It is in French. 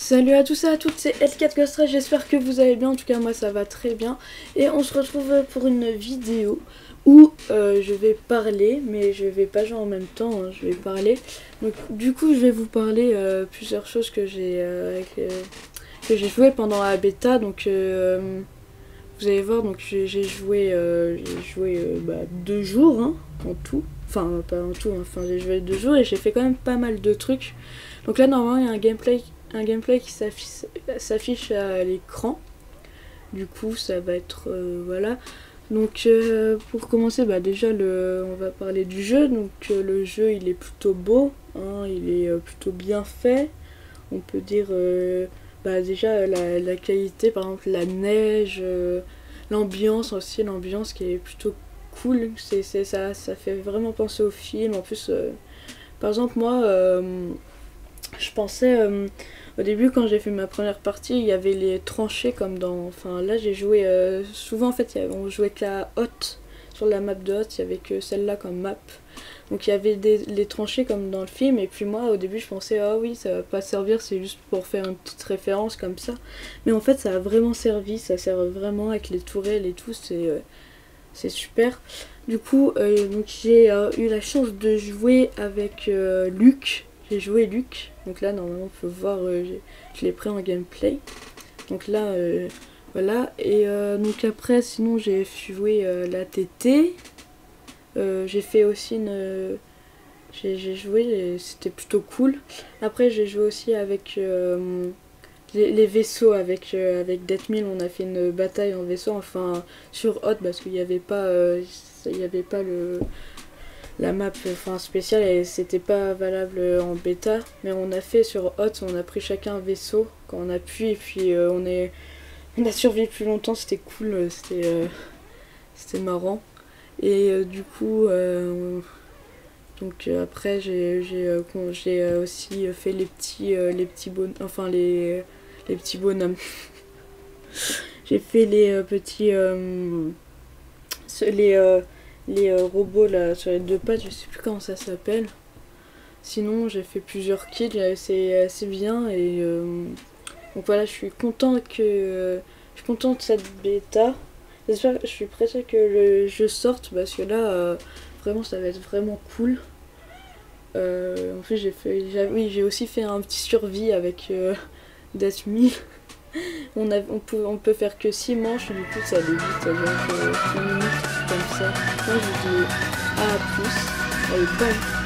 Salut à tous et à toutes, c'est L4 Ghostra, j'espère que vous allez bien, en tout cas moi ça va très bien. Et on se retrouve pour une vidéo où je vais parler, mais je vais pas jouer en même temps, hein, je vais parler. Donc du coup je vais vous parler plusieurs choses que j'ai joué pendant la bêta, donc vous allez voir, donc j'ai joué 2 jours hein, en tout. Enfin pas en tout, hein, enfin j'ai joué 2 jours et j'ai fait quand même pas mal de trucs. Donc là normalement il y a un gameplay qui s'affiche à l'écran. Du coup ça va être voilà. Donc pour commencer déjà on va parler du jeu. Donc le jeu il est plutôt beau, hein, il est plutôt bien fait. On peut dire déjà la qualité, par exemple la neige, l'ambiance aussi, l'ambiance qui est plutôt cool. Ça fait vraiment penser au film. En plus par exemple moi je pensais au début quand j'ai fait ma première partie il y avait les tranchées comme dans, enfin là j'ai joué souvent en fait on jouait que la Hoth, sur la map de Hoth il y avait que celle-là comme map, donc il y avait les tranchées comme dans le film. Et puis moi au début je pensais ah oui ça va pas servir, c'est juste pour faire une petite référence comme ça, mais en fait ça a vraiment servi, ça sert vraiment avec les tourelles et tout, c'est super. Du coup donc j'ai eu la chance de jouer avec Luc. J'ai joué Luc, donc là normalement on peut voir, je l'ai pris en gameplay. Donc là voilà, et donc après sinon j'ai joué la TT. J'ai fait aussi j'ai joué, c'était plutôt cool. Après j'ai joué aussi avec les vaisseaux, avec Deathmill. On a fait une bataille en vaisseau, enfin sur Hoth, parce qu'il n'y avait pas, la map spéciale, et c'était pas valable en bêta. Mais on a fait sur Hoth, on a pris chacun un vaisseau quand on a pu, et puis on a survécu plus longtemps, c'était cool, c'était marrant. Et du coup donc après j'ai aussi fait les petits bonhommes, enfin les petits bonhommes. J'ai fait les petits les robots là sur les 2 pattes, je sais plus comment ça s'appelle. Sinon j'ai fait plusieurs kills, c'est assez bien. Et donc voilà, je suis content de cette bêta. J'espère, je suis pressée que le jeu sorte, parce que là vraiment ça va être vraiment cool. En plus j'ai aussi fait un petit survie avec Deathmill. On peut faire que 6 manches, du coup ça allait vite, ça dure 6 minutes comme ça. Moi je dis à plus, allez bye.